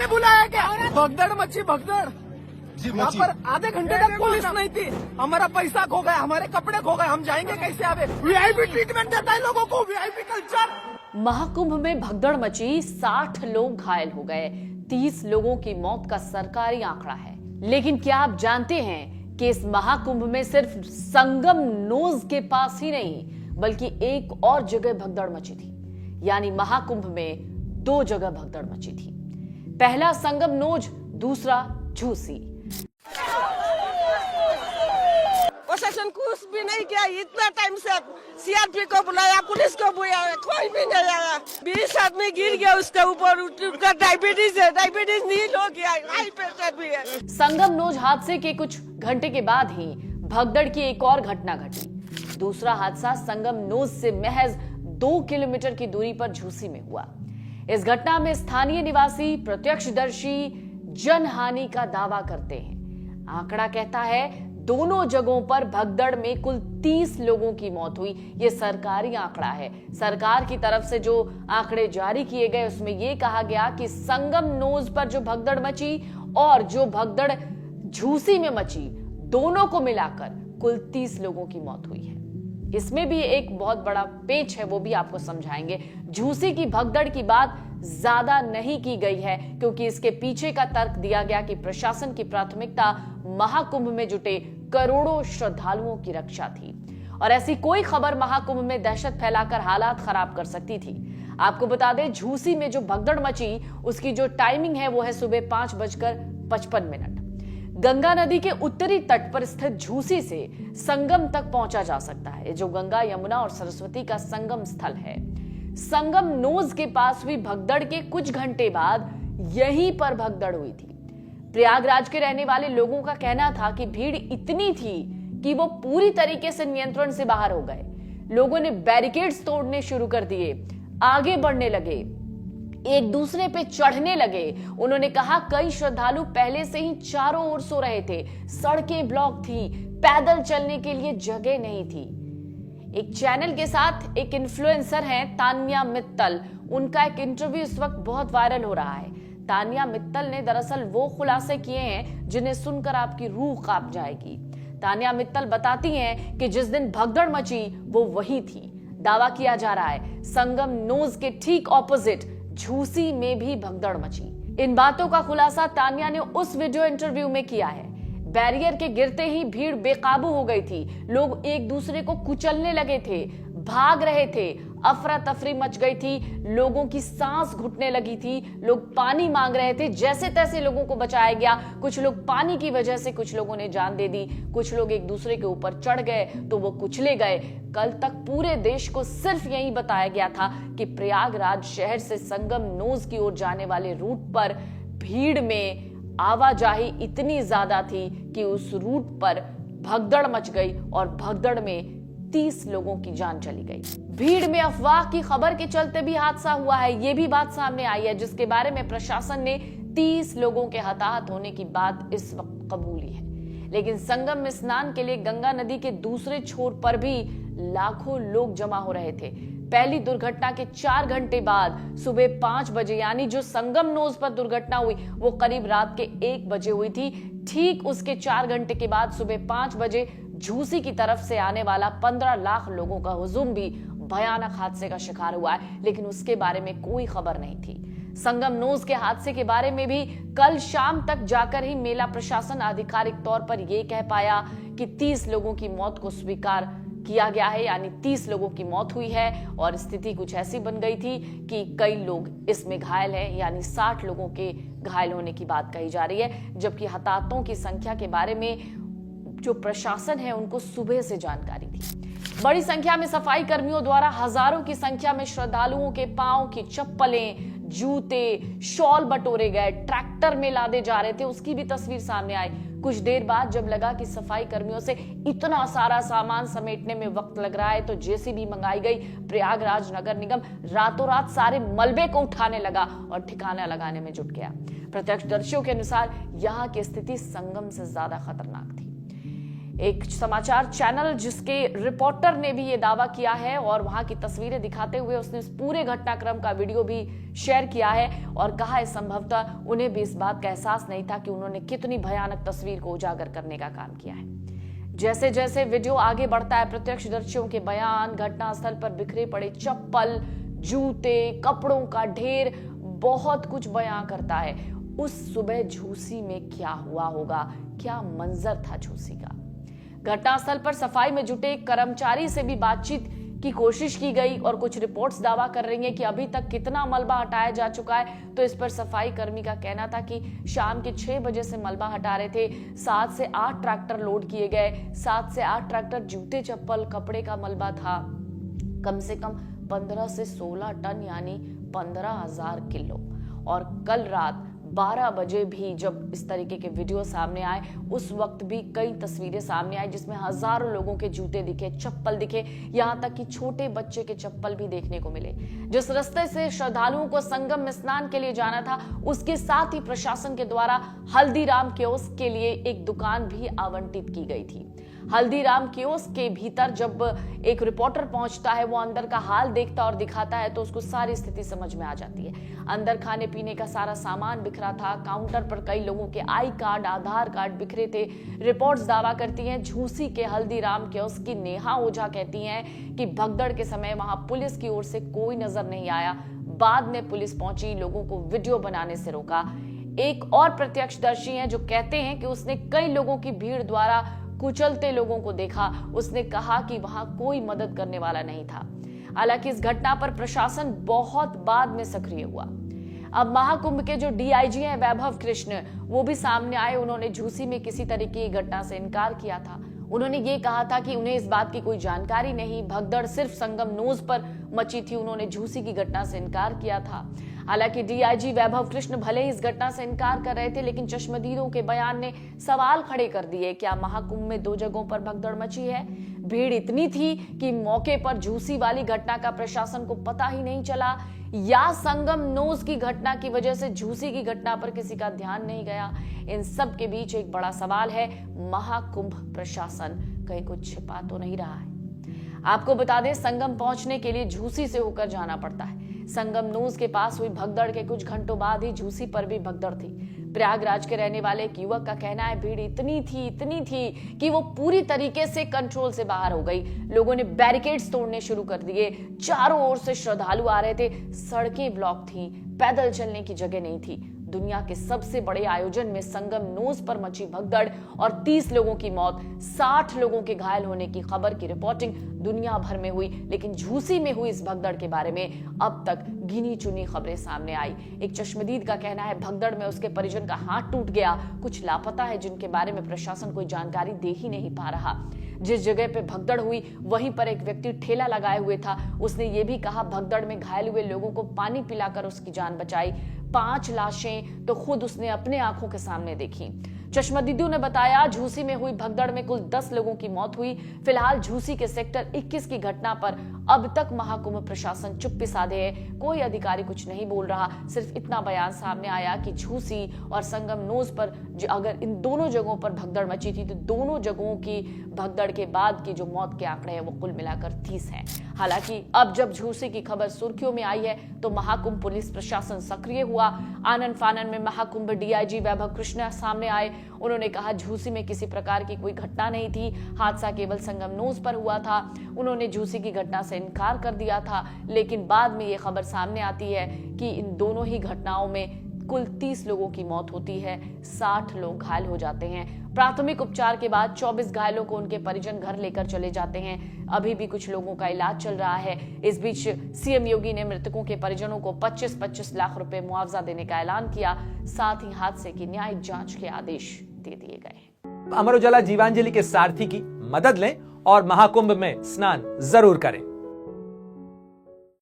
मैंने बुलाया क्या? भगदड़ मची भगदड़। यहाँ पर आधे घंटे तक पुलिस नहीं थी। हमारा पैसा खो गया, हमारे कपड़े खो गए, हम जाएंगे कैसे? आगे वीआईपी ट्रीटमेंट देता है लोगों को, वीआईपी कल्चर। महाकुंभ में भगदड़ मची, 60 लोग घायल हो गए, 30 लोगों की मौत का सरकारी आंकड़ा है। लेकिन क्या आप जानते हैं कि इस महाकुंभ में सिर्फ संगम नोज के पास ही नहीं बल्कि एक और जगह भगदड़ मची थी। यानी महाकुंभ में 2 जगह भगदड़ मची थी। पहला संगम नोज, दूसरा झूसी। प्रशासन कुछ भी नहीं किया। इतना टाइम से सीआरपी को बुलाया, पुलिस को बुलाया, कोई भी नहीं आया। 20 आदमी गिर गया उसके ऊपर। उसका डायबिटीज है, डायबिटीज नील हो गया, हाई प्रेशर भी है। संगम नोज हादसे के कुछ घंटे के बाद ही भगदड़ की एक और घटना घटी। दूसरा हादसा संगम नोज से महज 2 किलोमीटर की दूरी पर झूसी में हुआ। इस घटना में स्थानीय निवासी प्रत्यक्षदर्शी जनहानि का दावा करते हैं। आंकड़ा कहता है दोनों जगहों पर भगदड़ में कुल 30 लोगों की मौत हुई। यह सरकारी आंकड़ा है। सरकार की तरफ से जो आंकड़े जारी किए गए उसमें यह कहा गया कि संगम नोज पर जो भगदड़ मची और जो भगदड़ झूसी में मची, दोनों को मिलाकर कुल 30 लोगों की मौत हुई है। इसमें भी एक बहुत बड़ा पेच है, वो भी आपको समझाएंगे। झूसी की भगदड़ की बात ज्यादा नहीं की गई है क्योंकि इसके पीछे का तर्क दिया गया कि प्रशासन की प्राथमिकता महाकुंभ में जुटे करोड़ों श्रद्धालुओं की रक्षा थी और ऐसी कोई खबर महाकुंभ में दहशत फैलाकर हालात खराब कर सकती थी। आपको बता दें, झूसी में जो भगदड़ मची उसकी जो टाइमिंग है वो है सुबह 5:55। गंगा नदी के उत्तरी तट पर स्थित झूसी से संगम तक पहुंचा जा सकता है, जो गंगा, यमुना और सरस्वती का संगम स्थल है। संगम नोज के पास हुई भगदड़ के कुछ घंटे बाद यहीं पर भगदड़ हुई थी। प्रयागराज के रहने वाले लोगों का कहना था कि भीड़ इतनी थी कि वो पूरी तरीके से नियंत्रण से बाहर हो गए। लोगों ने बैरिकेड्स तोड़ने शुरू कर दिए, आगे बढ़ने लगे, एक दूसरे पे चढ़ने लगे। उन्होंने कहा कई श्रद्धालु पहले से ही चारों ओर सो रहे थे, सड़कें ब्लॉक थी, पैदल चलने के लिए जगह नहीं थी। एक चैनल के साथ एक इन्फ्लुएंसर हैं तान्या मित्तल, उनका एक इंटरव्यू इस वक्त बहुत वायरल हो रहा है। तान्या मित्तल ने दरअसल वो खुलासे किए हैं जिन्हें सुनकर आपकी रूह कांप जाएगी। तान्या मित्तल बताती हैं कि जिस दिन भगदड़ मची वो वही थी। दावा किया जा रहा है संगम नोज के ठीक ऑपोजिट झूसी में भी भगदड़ मची। इन बातों का खुलासा तान्या ने उस वीडियो इंटरव्यू में किया है। बैरियर के गिरते ही भीड़ बेकाबू हो गई थी, लोग एक दूसरे को कुचलने लगे थे, भाग रहे थे, अफरा तफरी मच गई थी, लोगों की सांस घुटने लगी थी, लोग पानी मांग रहे थे। जैसे तैसे लोगों को बचाया गया। कुछ लोग पानी की वजह से, कुछ लोगों ने जान दे दी, कुछ लोग एक दूसरे के ऊपर चढ़ गए तो वो कुचले गए। कल तक पूरे देश को सिर्फ यही बताया गया था कि प्रयागराज शहर से संगम नोज की ओर जाने वाले रूट पर भीड़ में आवाजाही इतनी ज्यादा थी कि उस रूट पर भगदड़ मच गई और भगदड़ में 30 लोगों की जान चली गई। भीड़ में अफवाह की खबर के चलते भी हादसा हुआ है, ये भी बात सामने आई है, जिसके बारे में प्रशासन ने 30 लोगों के हताहत होने की बात इस वक्त कबूली है। लेकिन संगम में स्नान के लिए गंगा नदी के दूसरे छोर पर भी लाखों लोग जमा हो रहे थे। पहली दुर्घटना के 4 घंटे बाद सुबह 5 बजे, यानी जो संगम नोज पर दुर्घटना हुई वो करीब रात के 1 बजे हुई थी। ठीक उसके 4 घंटे के बाद सुबह 5 बजे झूसी की तरफ से आने वाला 15 लाख लोगों का हुजूम भी भयानक हादसे का शिकार हुआ है, लेकिन उसके बारे में कोई खबर नहीं थी। संगम नोज के हादसे के बारे में भी कल शाम तक जाकर ही मेला प्रशासन आधिकारिक तौर पर यह कह पाया कि 30 लोगों की मौत को स्वीकार किया गया है, यानी 30 लोगों की मौत हुई है और स्थिति कुछ ऐसी बन गई थी कि कई लोग इसमें घायल हैं, यानी 60 लोगों के घायल होने की बात कही जा रही है। जबकि हताहतों की संख्या के बारे में जो प्रशासन है उनको सुबह से जानकारी थी। बड़ी संख्या में सफाई कर्मियों द्वारा हजारों की संख्या में श्रद्धालुओं के पांव की चप्पलें, जूते, शॉल बटोरे गए, ट्रैक्टर में लादे जा रहे थे, उसकी भी तस्वीर सामने आई। कुछ देर बाद जब लगा कि सफाई कर्मियों से इतना सारा सामान समेटने में वक्त लग रहा है तो जेसीबी मंगाई गई। प्रयागराज नगर निगम रातों रात सारे मलबे को उठाने लगा और ठिकाना लगाने में जुट गया। प्रत्यक्षदर्शियों के अनुसार यहाँ की स्थिति संगम से ज्यादा खतरनाक थी। एक समाचार चैनल जिसके रिपोर्टर ने भी ये दावा किया है और वहां की तस्वीरें दिखाते हुए उसने इस पूरे घटनाक्रम का वीडियो भी शेयर किया है और कहा है संभवतः उन्हें भी इस बात का एहसास नहीं था कि उन्होंने कितनी भयानक तस्वीर को उजागर करने का काम किया है। जैसे जैसे वीडियो आगे बढ़ता है, प्रत्यक्षदर्शियों के बयान, घटनास्थल पर बिखरे पड़े चप्पल, जूते, कपड़ों का ढेर बहुत कुछ बयां करता है। उस सुबह झूसी में क्या हुआ होगा, क्या मंजर था झूसी का। घटनास्थल पर सफाई में जुटे कर्मचारी से भी बातचीत की कोशिश की गई और कुछ रिपोर्ट्स दावा कर रही हैं कि अभी तक कितना मलबा हटाया जा चुका है। तो इस पर सफाई कर्मी का कहना था कि शाम के 6 बजे से मलबा हटा रहे थे, 7 से 8 ट्रैक्टर लोड किए गए, 7 से 8 ट्रैक्टर जूते, चप्पल, कपड़े का मलबा था। कम से कम 15 से 16 टन यानी 15,000 किलो। और कल रात 12 बजे भी जब इस तरीके के वीडियो सामने आए, उस वक्त भी कई तस्वीरें सामने आई जिसमें हजारों लोगों के जूते दिखे, चप्पल दिखे, यहां तक कि छोटे बच्चे के चप्पल भी देखने को मिले। जिस रास्ते से श्रद्धालुओं को संगम में स्नान के लिए जाना था, उसके साथ ही प्रशासन के द्वारा हल्दीराम कियोस्क के लिए एक दुकान भी आवंटित की गई थी। हल्दीराम कियोस्क के भीतर जब एक रिपोर्टर पहुंचता है, वो अंदर का हाल देखता और दिखाता है तो उसको सारी स्थिति समझ में आ जाती है। अंदर खाने पीने का सारा सामान बिखरा था, काउंटर पर कई लोगों के आई कार्ड, आधार कार्ड बिखरे थे। रिपोर्ट्स दावा करती हैं, झूसी के हल्दीराम कियोस्क की नेहा ओझा कहती हैं कि भगदड़ के समय वहां पुलिस की ओर से कोई नजर नहीं आया। बाद में पुलिस पहुंची, लोगों को वीडियो बनाने से रोका। एक और प्रत्यक्षदर्शी हैं जो कहते हैं कि उसने कई लोगों की भीड़ द्वारा कुचलते लोगों को देखा। उसने कहा कि वहां कोई मदद करने वाला नहीं था। हालांकि इस घटना पर प्रशासन बहुत बाद में सक्रिय हुआ। अब महाकुंभ के जो डीआईजी हैं वैभव कृष्ण, वो भी सामने आए। उन्होंने झूसी में किसी तरीके की घटना से इनकार किया था। उन्होंने ये कहा था कि उन्हें इस बात की कोई जानकारी नहीं, भगदड़ सिर्फ संगम नोज पर मची थी। उन्होंने झूसी की घटना से इनकार किया था। हालांकि डीआईजी वैभव कृष्ण भले ही इस घटना से इनकार कर रहे थे, लेकिन चश्मदीदों के बयान ने सवाल खड़े कर दिए। क्या महाकुंभ में 2 जगहों पर भगदड़ मची है? भीड़ इतनी थी कि मौके पर झूसी वाली घटना का प्रशासन को पता ही नहीं चला, या संगम नोज की घटना की वजह से झूसी की घटना पर किसी का ध्यान नहीं गया? इन सब के बीच एक बड़ा सवाल है, महाकुंभ प्रशासन कहीं कुछ छिपा तो नहीं रहा है? आपको बता दें, संगम पहुंचने के लिए झूसी से होकर जाना पड़ता है। संगम नोज के पास हुई भगदड़ के कुछ घंटों बाद ही झूसी पर भी भगदड़ थी। प्रयागराज के रहने वाले एक युवक का कहना है, भीड़ इतनी थी कि वो पूरी तरीके से कंट्रोल से बाहर हो गई। लोगों ने बैरिकेड्स तोड़ने शुरू कर दिए। चारों ओर से श्रद्धालु आ रहे थे, सड़कें ब्लॉक थी, पैदल चलने की जगह नहीं थी। दुनिया के सबसे बड़े आयोजन में संगम नोज पर मची भगदड़ और 30 लोगों की मौत, 60 लोगों के घायल होने की खबर की रिपोर्टिंग दुनिया भर में हुई, लेकिन झूसी में हुई इस भगदड़ के बारे में अब तक गिनी चुनी खबरें सामने आई। एक चश्मदीद का कहना है, भगदड़ में उसके परिजन का हाथ टूट गया। कुछ लापता है जिनके बारे में प्रशासन कोई जानकारी दे ही नहीं पा रहा। जिस जगह पे भगदड़ हुई वहीं पर एक व्यक्ति ठेला लगाए हुए था। उसने ये भी कहा, भगदड़ में घायल हुए लोगों को पानी पिलाकर उसकी जान बचाई। 5 लाशें तो खुद उसने अपने आंखों के सामने देखी। चश्मदीदों ने बताया, झूसी में हुई भगदड़ में कुल 10 लोगों की मौत हुई। फिलहाल झूसी के सेक्टर 21 की घटना पर अब तक महाकुंभ प्रशासन चुप्पी साधे है। कोई अधिकारी कुछ नहीं बोल रहा। सिर्फ इतना बयान सामने आया कि झूसी और संगम नोज पर अगर इन दोनों जगहों पर भगदड़ मची थी तो दोनों जगहों की भगदड़ के बाद की जो मौत के आंकड़े हैं वो कुल मिलाकर 30 हैं। हालांकि अब जब झूसी की खबर सुर्खियों में आई है तो महाकुंभ पुलिस प्रशासन सक्रिय हुआ। आनन फानन में महाकुंभ डीआईजी वैभव कृष्ण सामने आए। उन्होंने कहा, झूसी में किसी प्रकार की कोई घटना नहीं थी, हादसा केवल संगम नोज पर हुआ था। उन्होंने झूसी की घटना से इनकार कर दिया था, लेकिन बाद में ये खबर सामने आती है कि इन दोनों ही घटनाओं में कुल 30 लोगों की मौत होती है, 60 लोग घायल हो जाते हैं। प्राथमिक उपचार के बाद 24 घायलों को उनके परिजन घर लेकर चले जाते हैं। अभी भी कुछ लोगों का इलाज चल रहा है। इस बीच सीएम योगी ने मृतकों के परिजनों को 25-25 लाख रुपए मुआवजा देने का ऐलान किया। साथ ही हादसे की न्यायिक जांच के आदेश दे दिए गए। अमर उजाला जीवांजलि के सारथी की मदद लें और महाकुंभ में स्नान जरूर करें।